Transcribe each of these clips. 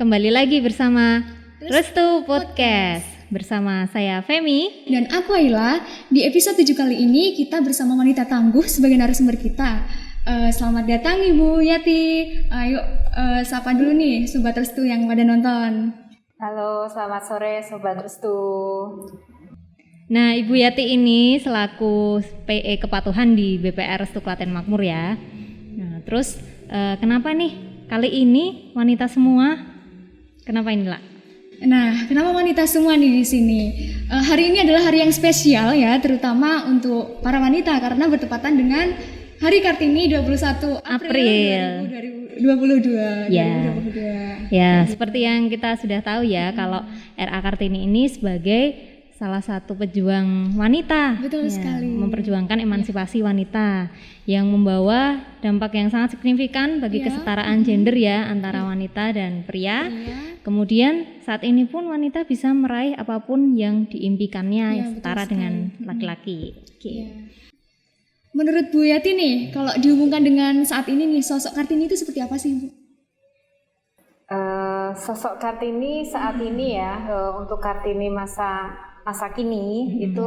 Kembali lagi bersama Restu Podcast. Bersama saya Femi dan aku Ayla. Di episode 7 kali ini kita bersama wanita tangguh sebagai narasumber kita. Selamat datang Ibu Yati. Ayo sapa dulu nih Sobat Restu yang pada nonton. Halo, selamat sore Sobat Restu. Nah, Ibu Yati ini selaku PE Kepatuhan di BPR Restu Klaten Makmur ya. Nah, terus kenapa nih kali ini wanita semua? Kenapa ini, Lah? Nah, kenapa wanita semua nih di sini? Hari ini adalah hari yang spesial ya, terutama untuk para wanita karena bertepatan dengan Hari Kartini 21 April 2022. Ya, seperti yang kita sudah tahu ya, kalau RA Kartini ini sebagai salah satu pejuang wanita. Betul sekali. Memperjuangkan emansipasi wanita yang membawa dampak yang sangat signifikan bagi kesetaraan gender ya antara wanita dan pria. Kemudian saat ini pun wanita bisa meraih apapun yang diimpikannya yang setara dengan laki-laki. Menurut Bu Yati nih, kalau dihubungkan dengan saat ini nih, sosok Kartini itu seperti apa sih Bu? Sosok Kartini saat ini ya, untuk Kartini masa kini itu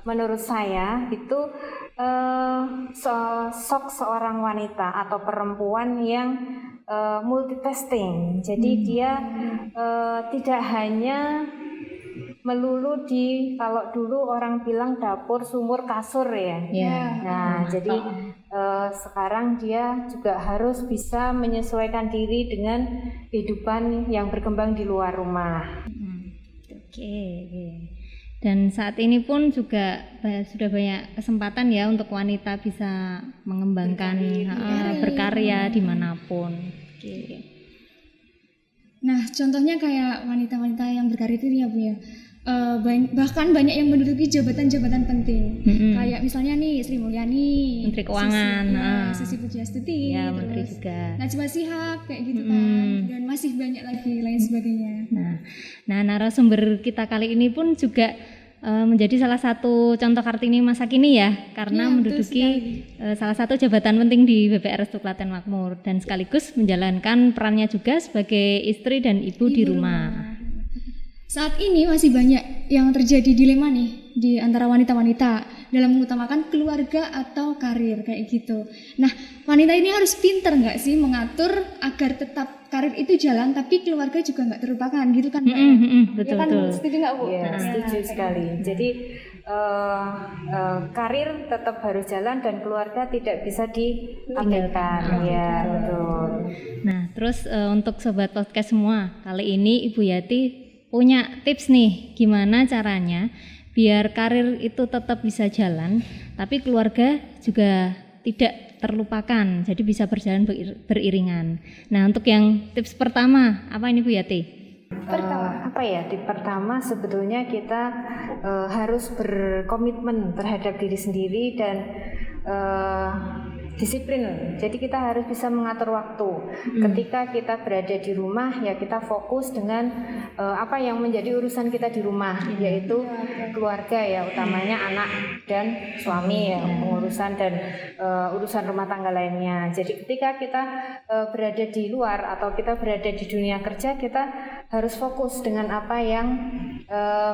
menurut saya itu sosok seorang wanita atau perempuan yang multitasking. Jadi dia tidak hanya melulu di, kalau dulu orang bilang dapur, sumur, kasur ya. Nah, jadi sekarang dia juga harus bisa menyesuaikan diri dengan kehidupan yang berkembang di luar rumah. Oke. Dan saat ini pun juga sudah banyak kesempatan ya untuk wanita bisa mengembangkan berkarya dimanapun. Nah, contohnya kayak wanita-wanita yang berkarya itu ya Bu ya. Bahkan banyak yang menduduki jabatan-jabatan penting. Kayak misalnya nih Sri Mulyani, Menteri Keuangan, Susi Pujiastuti, ya, Menteri juga, Najwa Shihab kayak gitu kan, dan masih banyak lagi lain sebagainya. Nah, narasumber kita kali ini pun juga menjadi salah satu contoh Kartini masa kini ya, karena menduduki salah satu jabatan penting di BPR Restu Klaten Makmur dan sekaligus menjalankan perannya juga sebagai istri dan ibu di rumah. Saat ini masih banyak yang terjadi dilema nih di antara wanita-wanita dalam mengutamakan keluarga atau karir kayak gitu. Nah, wanita ini harus pintar nggak sih mengatur agar tetap karir itu jalan tapi keluarga juga nggak terlupakan gitu kan Mbak? Betul. Setuju nggak Bu? Ya, setuju sekali. Jadi karir tetap harus jalan dan keluarga tidak bisa ditinggalkan. Ya, betul. Nah, terus untuk sobat podcast semua, kali ini Ibu Yati punya tips nih gimana caranya biar karir itu tetap bisa jalan tapi keluarga juga tidak terlupakan, jadi bisa berjalan beriringan. Nah, untuk yang tips pertama apa ini Bu Yati? Pertama sebetulnya kita harus berkomitmen terhadap diri sendiri dan disiplin. Jadi kita harus bisa mengatur waktu. Ketika kita berada di rumah ya kita fokus dengan apa yang menjadi urusan kita di rumah, yaitu keluarga ya, utamanya anak dan suami ya, pengurusan dan urusan rumah tangga lainnya. Jadi ketika kita berada di luar atau kita berada di dunia kerja, kita harus fokus dengan apa yang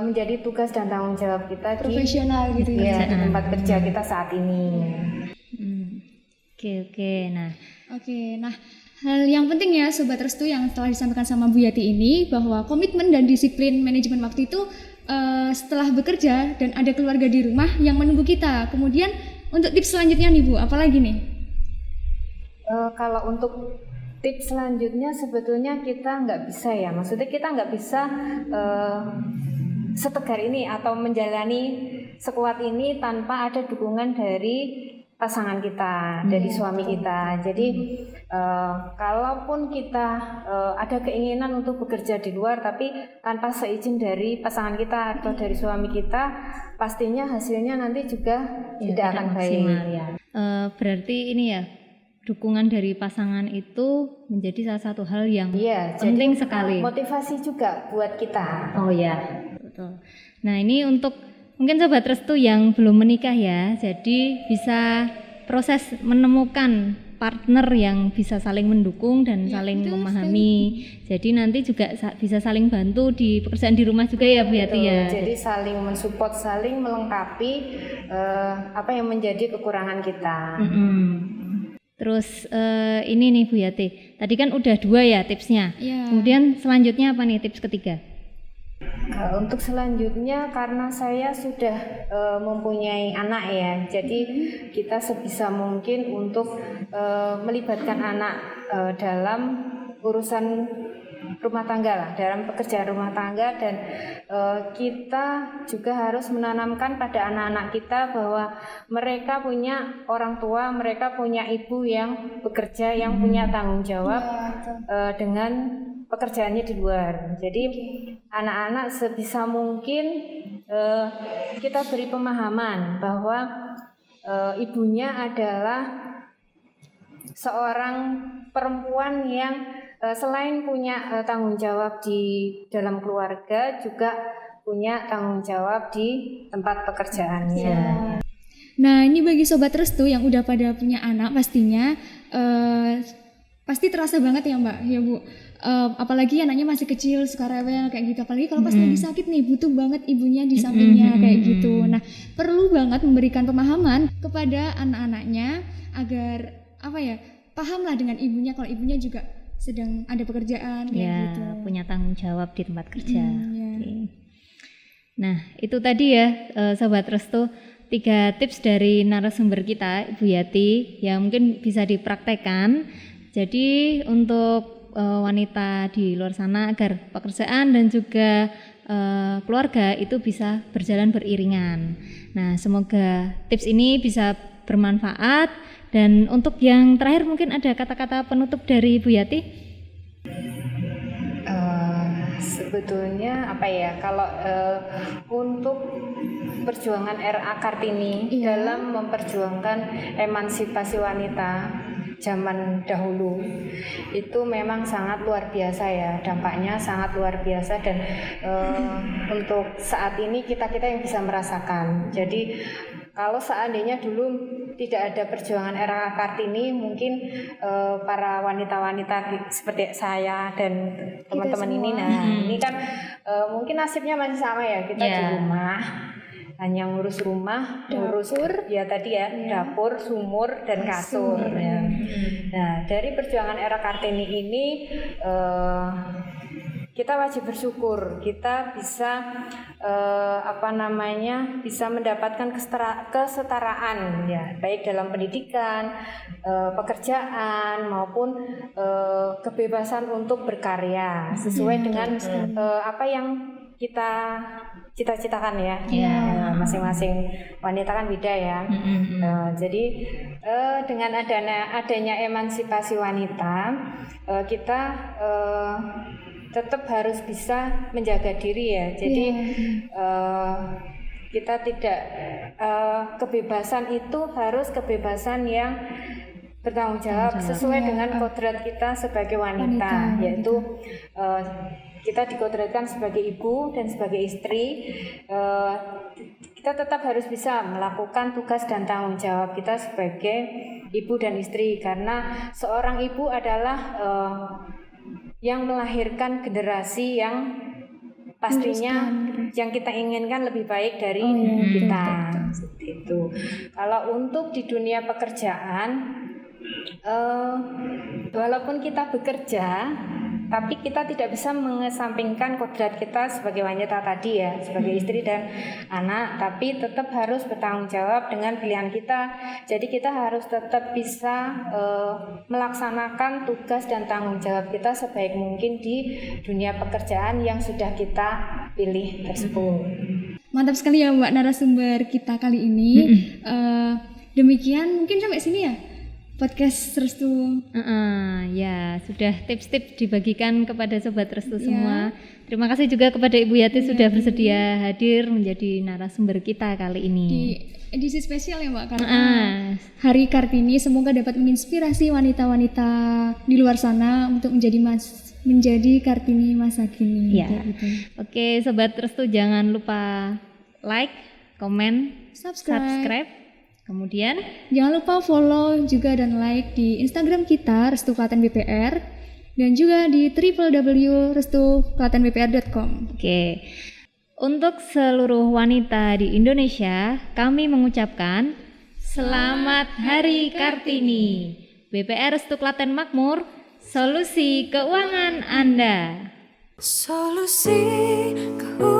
menjadi tugas dan tanggung jawab kita profesional gitu ya, di tempat kerja kita saat ini. Oke. Nah, hal yang penting ya Sobat Restu yang telah disampaikan sama Bu Yati ini, bahwa komitmen dan disiplin manajemen waktu itu setelah bekerja dan ada keluarga di rumah yang menunggu kita. Kemudian untuk tips selanjutnya nih Bu, apalagi nih? Kalau untuk tips selanjutnya sebetulnya kita nggak bisa ya, maksudnya kita nggak bisa setegar ini atau menjalani sekuat ini tanpa ada dukungan dari pasangan kita, dari suami kita. Jadi kalaupun kita ada keinginan untuk bekerja di luar tapi tanpa seizin dari pasangan kita atau dari suami kita, pastinya hasilnya nanti juga tidak akan baik. Berarti ini ya, dukungan dari pasangan itu menjadi salah satu hal yang penting sekali. Motivasi juga buat kita. Oh ya, betul. Nah, ini untuk mungkin Sobat Restu yang belum menikah ya, jadi bisa proses menemukan partner yang bisa saling mendukung dan saling betul memahami. Jadi nanti juga bisa saling bantu di pekerjaan di rumah juga ya Bu Yati ya. Jadi saling mensupport, saling melengkapi apa yang menjadi kekurangan kita. Terus ini nih Bu Yati, tadi kan udah 2 ya tipsnya. Iya. Kemudian selanjutnya apa nih tips ketiga? Untuk selanjutnya, karena saya sudah mempunyai anak ya, jadi kita sebisa mungkin untuk melibatkan anak dalam urusan rumah tangga lah, dalam pekerjaan rumah tangga, dan kita juga harus menanamkan pada anak-anak kita bahwa mereka punya orang tua, mereka punya ibu yang bekerja, yang punya tanggung jawab dengan pekerjaannya di luar. Jadi anak-anak sebisa mungkin kita beri pemahaman bahwa ibunya adalah seorang perempuan yang selain punya tanggung jawab di dalam keluarga, juga punya tanggung jawab di tempat pekerjaannya. Nah, ini bagi Sobat Restu yang udah pada punya anak pastinya pasti terasa banget ya Mbak, ya Bu. Apalagi anaknya masih kecil, suka rewel kayak gitu. Apalagi kalau pas lagi sakit nih, butuh banget ibunya di sampingnya kayak gitu. Nah, perlu banget memberikan pemahaman kepada anak-anaknya agar paham lah dengan ibunya kalau ibunya juga sedang ada pekerjaan kayak gitu. Punya tanggung jawab di tempat kerja. Oke. Nah, itu tadi ya Sobat Restu, 3 tips dari narasumber kita Ibu Yati yang mungkin bisa dipraktekkan. Jadi untuk wanita di luar sana agar pekerjaan dan juga keluarga itu bisa berjalan beriringan. Nah, semoga tips ini bisa bermanfaat. Dan untuk yang terakhir mungkin ada kata-kata penutup dari Ibu Yati? Sebetulnya kalau untuk perjuangan R.A. Kartini dalam memperjuangkan emansipasi wanita zaman dahulu itu memang sangat luar biasa ya, dampaknya sangat luar biasa, dan untuk saat ini kita yang bisa merasakan. Jadi kalau seandainya dulu tidak ada perjuangan R.A. Kartini, mungkin para wanita-wanita seperti saya dan teman-teman ini, ini kan mungkin nasibnya masih sama ya, kita di rumah hanya ngurus rumah, ngurus dapur, sumur, dan kasur. Ya. Nah, dari perjuangan R.A. Kartini ini kita wajib bersyukur, kita bisa bisa mendapatkan kesetaraan ya, baik dalam pendidikan, pekerjaan, maupun kebebasan untuk berkarya sesuai dengan apa yang kita cita-citakan ya. Masing-masing wanita kan beda ya. Jadi dengan adanya emansipasi wanita, kita tetap harus bisa menjaga diri ya. Jadi kita tidak kebebasan itu harus kebebasan yang bertanggung jawab sesuai dengan kodrat kita sebagai wanita, yaitu kita dikodratkan sebagai ibu dan sebagai istri. Kita tetap harus bisa melakukan tugas dan tanggung jawab kita sebagai ibu dan istri, karena seorang ibu adalah yang melahirkan generasi yang pastinya yang kita inginkan lebih baik dari kita. Seperti itu. Kalau untuk di dunia pekerjaan, walaupun kita bekerja, tapi kita tidak bisa mengesampingkan kodrat kita sebagai wanita tadi ya, sebagai istri dan anak, tapi tetap harus bertanggung jawab dengan pilihan kita. Jadi kita harus tetap bisa melaksanakan tugas dan tanggung jawab kita sebaik mungkin di dunia pekerjaan yang sudah kita pilih tersebut. Mantap sekali ya Mbak narasumber kita kali ini. Demikian mungkin sampai sini ya podcast Restu. Ya, sudah tips-tips dibagikan kepada Sobat Restu semua. Terima kasih juga kepada Ibu Yati sudah bersedia hadir menjadi narasumber kita kali ini. Di edisi spesial ya Mbak, karena Hari Kartini, semoga dapat menginspirasi wanita-wanita di luar sana untuk menjadi Kartini masa kini. Ya. Gitu. Oke, Sobat Restu jangan lupa like, komen, subscribe. Kemudian Jangan lupa follow juga dan like di Instagram kita Restu Klaten BPR dan juga di www.restuklatenbpr.com. oke. Untuk seluruh wanita di Indonesia, kami mengucapkan Selamat Hari Kartini. BPR Restu Klaten Makmur, solusi keuangan Anda. Solusi keuangan